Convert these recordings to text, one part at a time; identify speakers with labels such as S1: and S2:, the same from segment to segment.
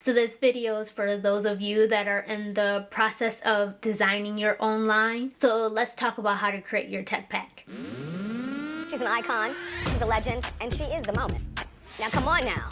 S1: So this video is for those of you that are in the process of designing your own line. So let's talk about how to create your tech pack.
S2: She's an icon, she's a legend, and she is the moment. Now come on now.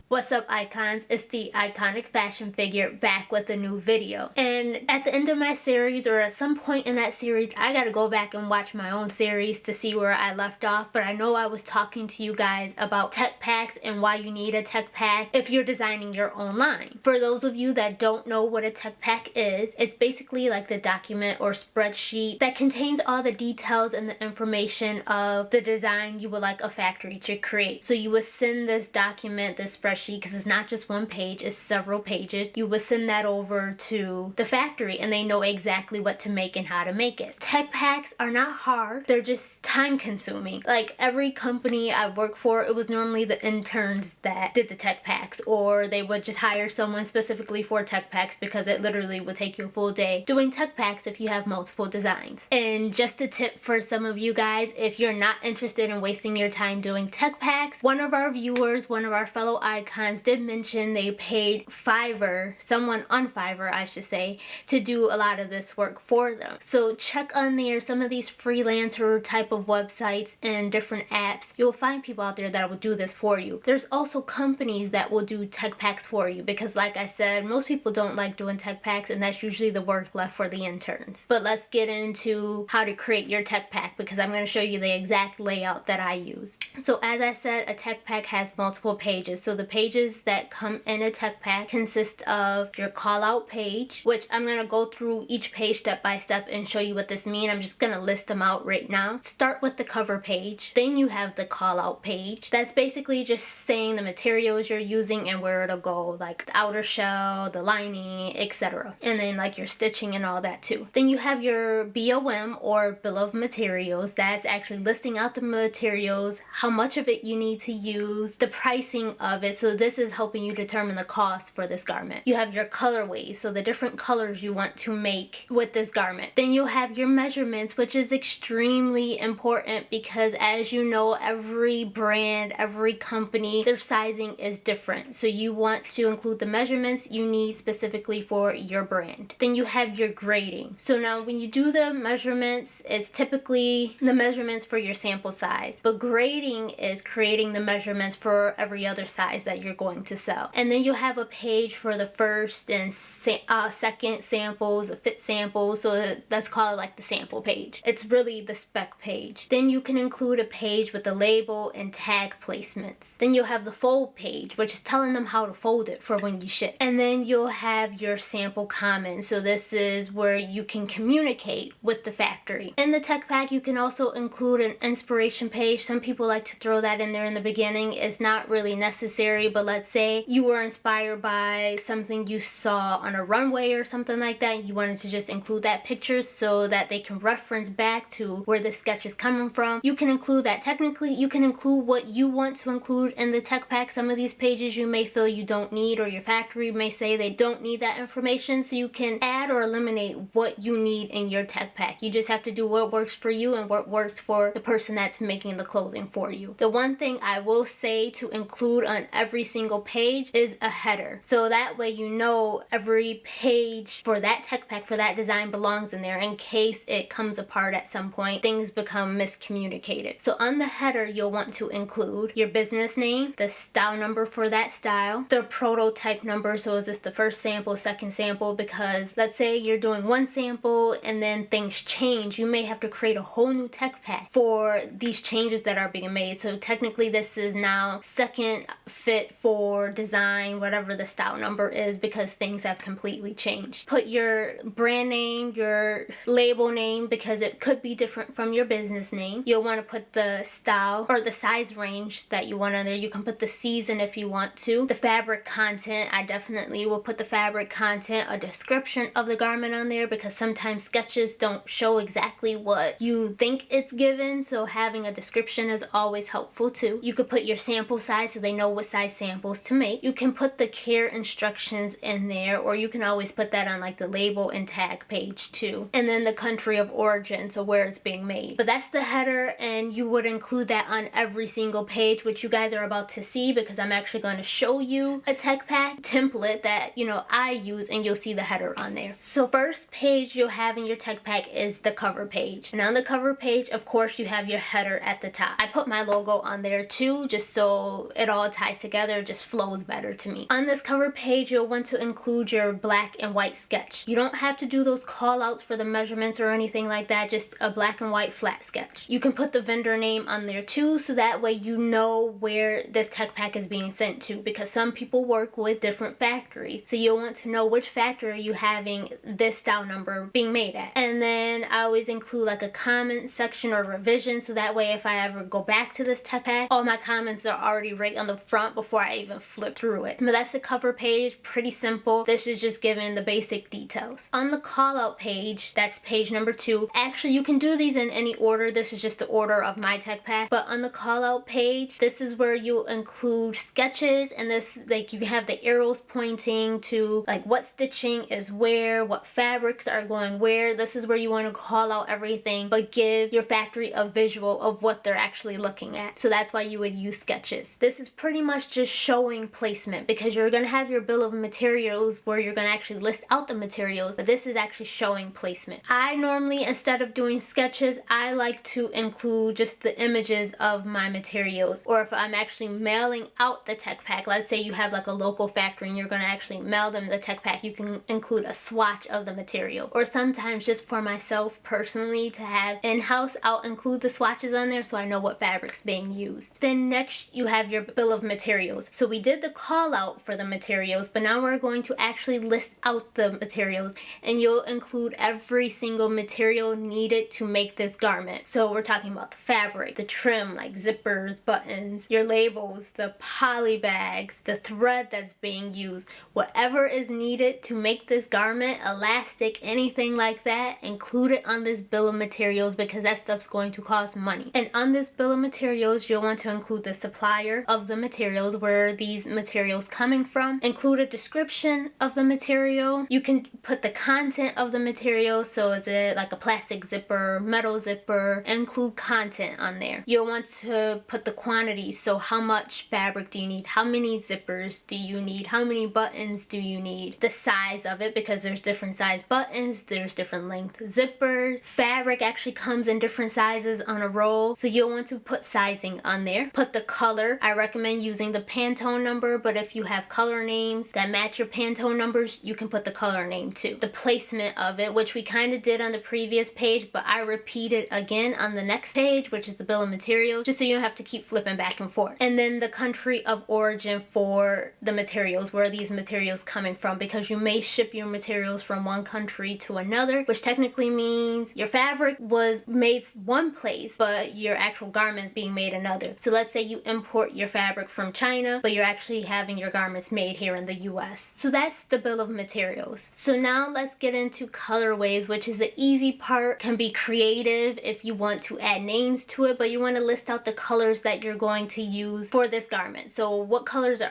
S1: What's up, icons? It's the IconicFashionFigure back with a new video. And at the end of my series, or at some point in that series, I gotta go back and watch my own series to see where I left off. But I know I was talking to you guys about tech packs and why you need a tech pack if you're designing your own line. For those of you that don't know what a tech pack is, it's basically like the document or spreadsheet that contains all the details and the information of the design you would like a factory to create. So you would send this document, this spreadsheet, because it's not just one page, it's several pages. You would send that over to the factory and they know exactly what to make and how to make it. Tech packs are not hard, they're just time consuming. Like every company I work for, it was normally the interns that did the tech packs, or they would just hire someone specifically for tech packs because it literally would take you a full day doing tech packs if you have multiple designs. And just a tip for some of you guys, if you're not interested in wasting your time doing tech packs, one of our viewers, one of our fellow icons did mention they paid Fiverr, someone on Fiverr I should say, to do a lot of this work for them. So check on there, some of these freelancer type of websites and different apps, you'll find people out there that will do this for you. There's also companies that will do tech packs for you because like I said, most people don't like doing tech packs and that's usually the work left for the interns. But let's get into how to create your tech pack because I'm going to show you the exact layout that I use. So as I said, a tech pack has multiple pages. So the pages that come in a tech pack consist of your call out page, which I'm going to go through each page step by step and show you what this means. I'm just going to list them out right now. Start with the cover page. Then you have the call out page. That's basically just saying the materials you're using and where it'll go, like the outer shell, the lining, etc. And then like your stitching and all that too. Then you have your BOM or bill of materials. That's actually listing out the materials, how much of it you need to use, the pricing of it. So this is helping you determine the cost for this garment. You have your colorways, so the different colors you want to make with this garment. Then you'll have your measurements, which is extremely important because as you know, every brand, every company, their sizing is different. So you want to include the measurements you need specifically for your brand. Then you have your grading. So now when you do the measurements, it's typically the measurements for your sample size. But grading is creating the measurements for every other size that you're going to sell. And then you'll have a page for the first and second samples, a fit samples. So that's called like the sample page. It's really the spec page. Then you can include a page with the label and tag placements. Then you'll have the fold page, which is telling them how to fold it for when you ship. And then you'll have your sample comments. So this is where you can communicate with the factory. In the tech pack, you can also include an inspiration page. Some people like to throw that in there in the beginning. It's not really necessary, but let's say you were inspired by something you saw on a runway or something like that. You wanted to just include that picture so that they can reference back to where the sketch is coming from. You can include that. Technically, you can include what you want to include in the tech pack. Some of these pages you may feel you don't need, or your factory may say they don't need that information, so you can add or eliminate what you need in your tech pack. You just have to do what works for you and what works for the person that's making the clothing for you. The one thing I will say to include on every single page is a header. So that way you know every page for that tech pack, for that design belongs in there in case it comes apart at some point, things become miscommunicated. So on the header, you'll want to include your business name, the style number for that style, the prototype number. So is this the first sample, second sample? Because let's say you're doing one sample and then things change. You may have to create a whole new tech pack for these changes that are being made. So technically this is now second fit for design, whatever the style number is, because things have completely changed. Put your brand name, your label name, because it could be different from your business name. You'll want to put the style or the size range that you want on there. You can put the season if you want to. The fabric content, I definitely will put the fabric content, a description of the garment on there, because sometimes sketches don't show exactly what you think it's given, so having a description is always helpful too. You could put your sample size so they know what size samples to make. You can put the care instructions in there, or you can always put that on like the label and tag page too. And then the country of origin, so where it's being made. But that's the header, and you would include that on every single page, which you guys are about to see because I'm actually going to show you a tech pack template that, I use, and you'll see the header on there. So first page you'll have in your tech pack is the cover page. And on the cover page, of course, you have your header at the top. I put my logo on there too, just so it all ties together, just flows better to me. On this cover page, you'll want to include your black and white sketch. You don't have to do those call outs for the measurements or anything like that, just a black and white flat sketch. You can put the vendor name on there too, so that way you know where this tech pack is being sent to, because some people work with different factories. So you'll want to know which factory you having this style number being made at. And then I always include like a comment section or revision, so that way if I ever go back to this tech pack, all my comments are already right on the front before I even flip through it. But that's the cover page, pretty simple. This is just giving the basic details. On the call out page, that's page number 2. Actually, you can do these in any order. This is just the order of my tech pack. But on the call out page, this is where you'll include sketches, and this, like, you can have the arrows pointing to like what stitching is where, what fabrics are going where. This is where you want to call out everything, but give your factory a visual of what they're actually looking at. So that's why you would use sketches. This is pretty much just showing placement, because you're going to have your bill of materials where you're going to actually list out the materials, but this is actually showing placement. I normally, instead of doing sketches, I like to include just the images of my materials. Or if I'm actually mailing out the tech pack, let's say you have like a local factory and you're going to actually mail them the tech pack, you can include a swatch of the material. Or sometimes just for myself personally to have in-house, I'll include the swatches on there so I know what fabric's being used. Then next you have your bill of materials. So we did the call out for the materials, but now we're going to actually list out the materials, and you'll include every single material needed to make this garment. So we're talking about the fabric, the trim like zippers, buttons, your labels, the poly bags, the thread that's being used, whatever is needed to make this garment, elastic, anything like that, include it on this bill of materials, because that stuff's going to cost money. And on this bill of materials, you'll want to include the supplier of the materials, where these materials coming from, include a description of the material. You can put the content of the material, so is it like a plastic zipper, metal zipper, include content on there. You'll want to put the quantities, so how much fabric do you need, how many zippers do you need, how many buttons do you need, the size of it, because there's different size buttons, there's different length zippers. Fabric actually comes in different sizes on a roll, so you'll want to put sizing on there. Put the color. I recommend using the Pantone number, but if you have color names that match your Pantone numbers, you can put the color name too. The placement of it, which we kind of did on the previous page, but I repeat it again on the next page, which is the bill of materials, just so you don't have to keep flipping back and forth. And then the country of origin for the materials, where are these materials coming from, because you may ship your materials from one country to another, which technically means your fabric was made one place, but your actual garments being made another. So let's say you import your fabric from China, but you're actually having your garments made here in the US. So that's the bill of materials. So now let's get into colorways, which is the easy part. Can be creative if you want to add names to it, but you want to list out the colors that you're going to use for this garment. So what colors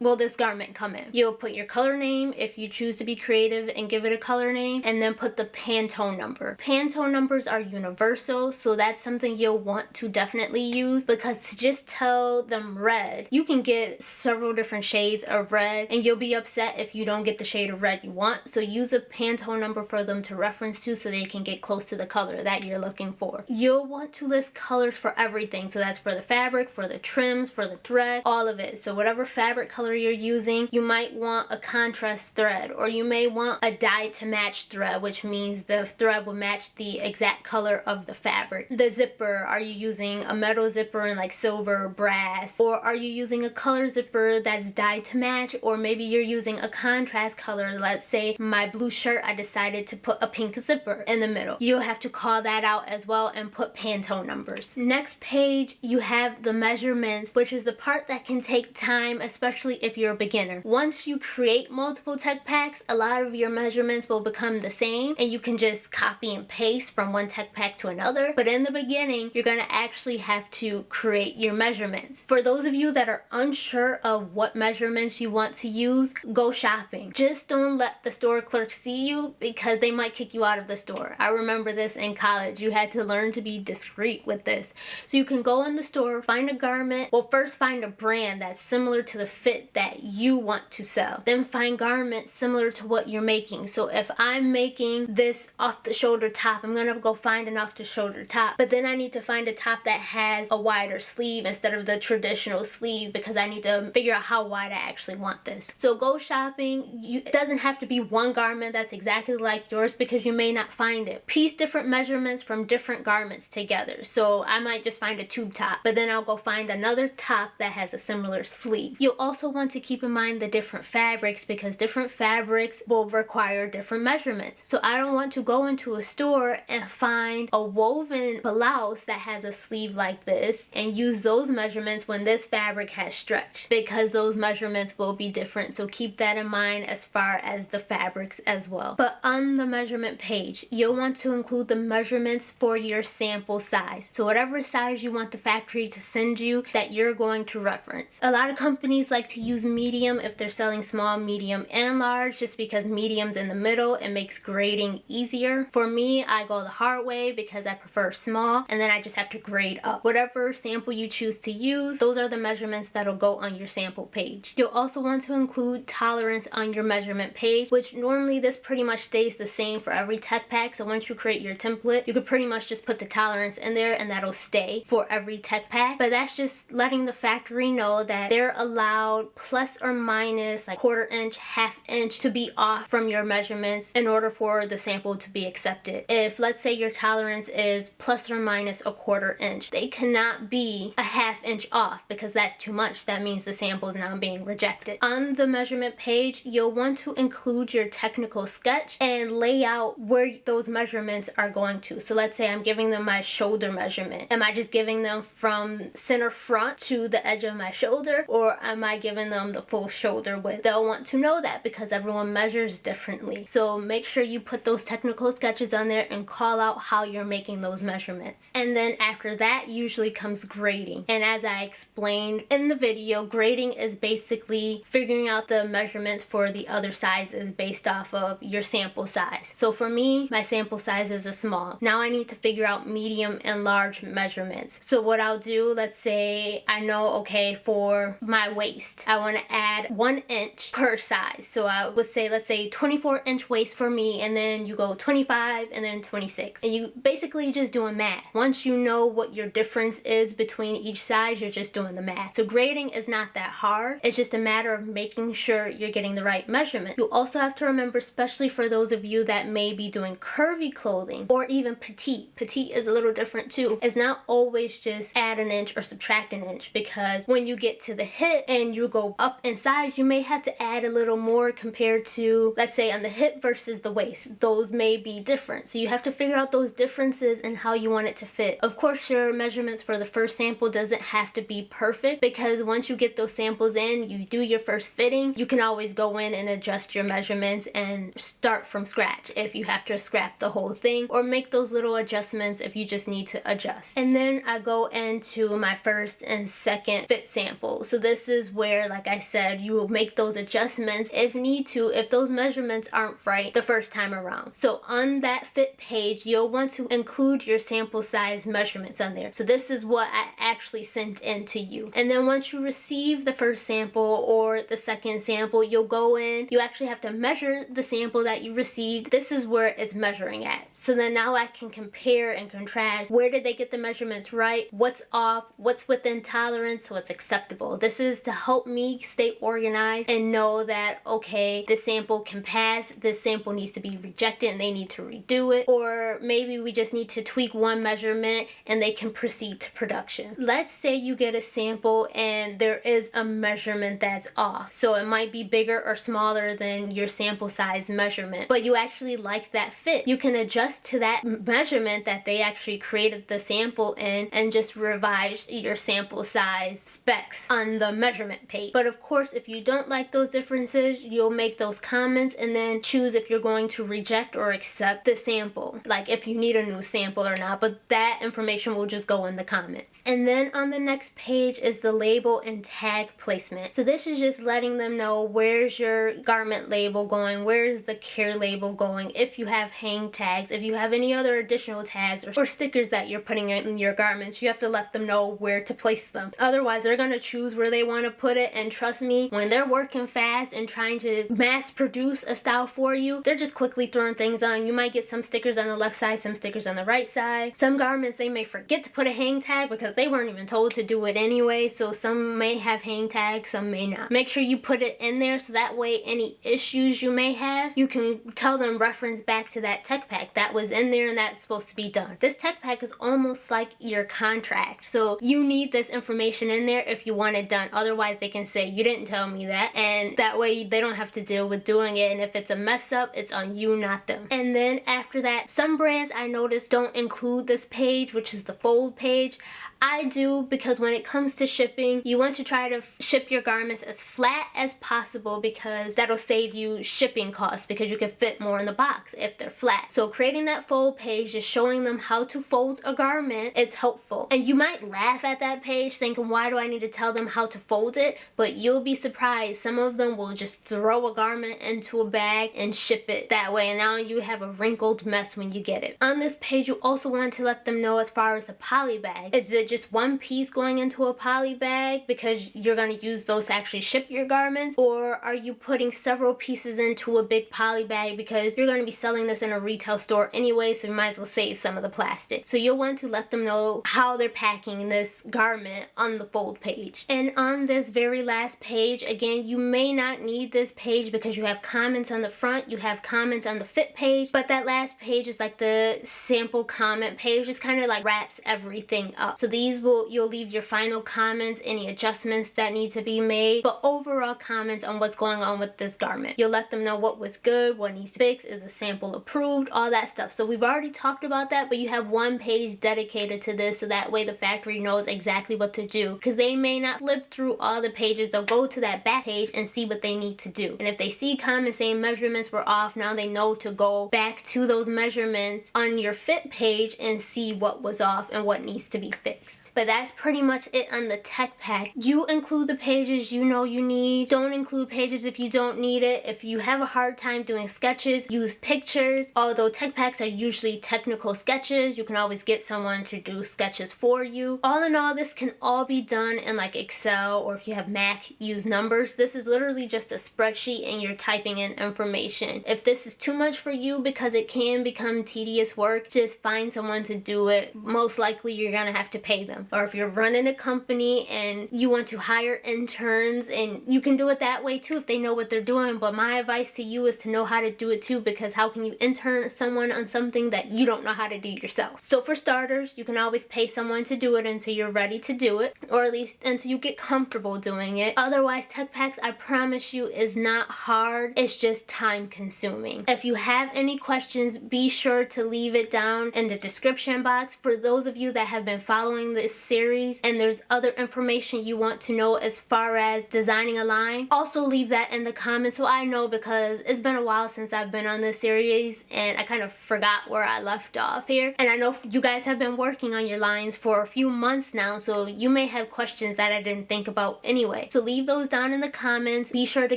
S1: will this garment come in? You'll put your color name if you choose to be creative and give it a color name, and then put the Pantone number. Pantone numbers are universal, so that's something you'll want to definitely use, because to just tell them red, you can get several different shades of red and you'll be upset if you don't get the shade of red you want. So use a Pantone number for them to reference to, so they can get close to the color that you're looking for. You'll want to list colors for everything, so that's for the fabric, for the trims, for the thread, all of it. So whatever fabric color you're using, you might want a contrast thread, or you may want a dye to match thread, which means the thread will match the exact color of the fabric. The zipper, are you using a metal zipper in like silver or brass, or are you using a color zipper that's dyed to match, or maybe you're using a contrast color. Let's say my blue shirt, I decided to put a pink zipper in the middle. You'll have to call that out as well and put Pantone numbers. Next page, you have the measurements, which is the part that can take time, especially if you're a beginner. Once you create multiple tech packs, a lot of your measurements will become the same, and you can just copy and paste from one tech pack to another. But in the beginning, you're going to actually have to create your measurements. For those of you that are unsure of what measurements you want to use, go shopping. Just don't let the store clerk see you because they might kick you out of the store. I remember this in college. You had to learn to be discreet with this. So you can go in the store, find a garment. Well, first find a brand that's similar to the fit that you want to sell. Then find garments similar to what you're making. So if I'm making this off the shoulder top, I'm gonna go find an off the shoulder top. But then I need to find a top that has a wider sleeve instead of the traditional sleeve because I need to figure out how wide I actually want this. So go shopping. It doesn't have to be one garment that's exactly like yours because you may not find it. Piece different measurements from different garments together. So I might just find a tube top, but then I'll go find another top that has a similar sleeve. You'll also want to keep in mind the different fabrics because different fabrics will require different measurements. So I don't want to go into a store and find a woven blouse that has a sleeve like this and use those measurements when this fabric has stretch because those measurements will be different. So keep that in mind as far as the fabrics as well. But on the measurement page, you'll want to include the measurements for your sample size. So whatever size you want the factory to send you that you're going to reference. A lot of companies like to use medium if they're selling small, medium, and large just because medium's in the middle. It makes grading easier. For me, I go the hard way because I prefer small and then I just have to grade up. Whatever sample you choose to use, those are the measurements that'll go on your sample page. You'll also want to include tolerance on your measurement page, which normally this pretty much stays the same for every tech pack. So once you create your template, you could pretty much just put the tolerance in there and that'll stay for every tech pack. But that's just letting the factory know that they're allowed plus or minus like 1/4 inch, 1/2 inch to be off from your measurements in order for the sample to be accepted. If let's say your tolerance is plus or minus 1/4 inch, they cannot be a 1/2 inch off because that's too much. That means the sample is now being rejected. On the measurement page, you'll want to include your technical sketch and lay out where those measurements are going to. So let's say I'm giving them my shoulder measurement. Am I just giving them from center front to the edge of my shoulder, or am I giving them the full shoulder width? They'll want to know that because everyone measures differently. So make sure you put those technical sketches on there and call out how you're making those measurements. And then after that usually comes grading. And as I explained in the video, grading is basically figuring out the measurements for the other sizes based off of your sample size. So for me, my sample size is a small. Now I need to figure out medium and large measurements. So what I'll do, let's say I know, okay, for my waist, I want to add 1 inch per size. So I would say, let's say 24-inch waist for me, and then you go 25 and then 26. And you basically just doing math. Once you know what your difference is between each size, you're just doing the math. So grading is not that hard. It's just a matter of making sure you're getting the right measurement. You also have to remember, especially for those of you that may be doing curvy clothing or even petite. Petite is a little different too. It's not always just add an inch or subtract an inch, because when you get to the hip and you go up in size, you may have to add a little more compared to, let's say, on the hip versus the waist. Those may be different. So you have to figure out those differences and how you want it to fit. Of course, your measurements for the first sample doesn't have to be perfect, because once you get those samples in, you do your first fitting, you can always go in and adjust your measurements and start from scratch if you have to scrap the whole thing, or make those little adjustments if you just need to adjust. And then I go into my first and second fit sample. So this is where, like I said, you will make those adjustments if need to, if those measurements aren't right the first time around. So on that fit page, you'll want to include your sample size measurements on there. So this is what I actually sent in to you. And then once you receive the first sample or the second sample, you'll go in, you actually have to measure the sample that you received. This is where it's measuring at. So then now I can compare and contrast, where did they get the measurements right, what's off, what's within tolerance, what's acceptable. This is to help me stay organized and know that, okay, this sample can pass, this sample needs to be rejected and they need to redo it, or maybe we just need to tweak one measurement and they can proceed to production. Let's say you get a sample and there is a measurement that's off. So it might be bigger or smaller than your sample size measurement, but you actually like that fit. You can adjust to that measurement that they actually created the sample in and just revise your sample size specs on the measurement page. But of course, if you don't like those differences, you'll make those comments and then choose if you're going to reject or accept the sample, like if you need a new sample or not, but that information will just go in the comments. And then on the next page is the label label and tag placement. So this is just letting them know where's your garment label going, where's the care label going, if you have hang tags, if you have any other additional tags or stickers that you're putting in your garments, you have to let them know where to place them. Otherwise, they're gonna choose where they want to put it, and trust me, when they're working fast and trying to mass produce a style for you, they're just quickly throwing things on. You might get some stickers on the left side, some stickers on the right side. Some garments they may forget to put a hang tag because they weren't even told to do it anyway, so some may have hang tags, some may not. Make sure you put it in there so that way any issues you may have, you can tell them reference back to that tech pack that was in there and that's supposed to be done. This tech pack is almost like your contract, so you need this information in there if you want it done. Otherwise they can say you didn't tell me that, and that way they don't have to deal with doing it, and if it's a mess up, it's on you, not them. And then after that, some brands I noticed don't include this page, which is the fold page. I do, because when it comes to shipping, you want to try to ship your garments as flat as possible because that'll save you shipping costs because you can fit more in the box if they're flat. So creating that fold page, just showing them how to fold a garment is helpful. And you might laugh at that page thinking, why do I need to tell them how to fold it? But you'll be surprised. Some of them will just throw a garment into a bag and ship it that way, and now you have a wrinkled mess when you get it. On this page, you also want to let them know as far as the poly bag. Is it just one piece going into a poly bag because you're going to use those to actually ship your garments, or are you putting several pieces into a big poly bag because you're going to be selling this in a retail store anyway, so you might as well save some of the plastic. So you'll want to let them know how they're packing this garment on the fold page. And on this very last page, again, you may not need this page because you have comments on the front, you have comments on the fit page, but that last page is like the sample comment page, just kind of like wraps everything up. So these you'll leave your final comments, any adjustments that need to be made, but overall comments on what's going on with this garment. You'll let them know what was good, what needs to fix, is the sample approved, all that stuff. So we've already talked about that, but you have one page dedicated to this, so that way the factory knows exactly what to do, because they may not flip through all the pages. They'll go to that back page and see what they need to do. And if they see comments saying measurements were off, now they know to go back to those measurements on your fit page and see what was off and what needs to be fixed. But that's pretty much it on the tech pack. You include the pages you know you need. Don't include pages if you don't need it. If you have a hard time doing sketches, use pictures. Although tech packs are usually technical sketches, you can always get someone to do sketches for you. All in all, this can all be done in like Excel, or if you have Mac, use Numbers. This is literally just a spreadsheet and you're typing in information. If this is too much for you because it can become tedious work, just find someone to do it. Most likely you're gonna have to pay them. Or if you're running a company and you want to hire interns, and you can do it that way too if they know what they're doing, but my advice to you is to know how to do it too, because how can you intern someone on something that you don't know how to do yourself? So for starters, you can always pay someone to do it until you're ready to do it, or at least until you get comfortable doing it. Otherwise, tech packs, I promise you, is not hard. It's just time consuming. If you have any questions, be sure to leave it down in the description box. For those of you that have been following this series and there's other information you want to know as far as designing a line, also leave that in the comments so I know, because it's been a while since I've been on this series and I kind of forgot where I left off here. And I know you guys have been working on your lines for a few months now, so you may have questions that I didn't think about anyway. So leave those down in the comments. Be sure to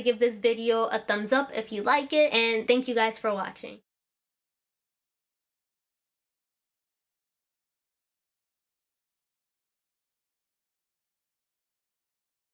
S1: give this video a thumbs up if you like it, and thank you guys for watching.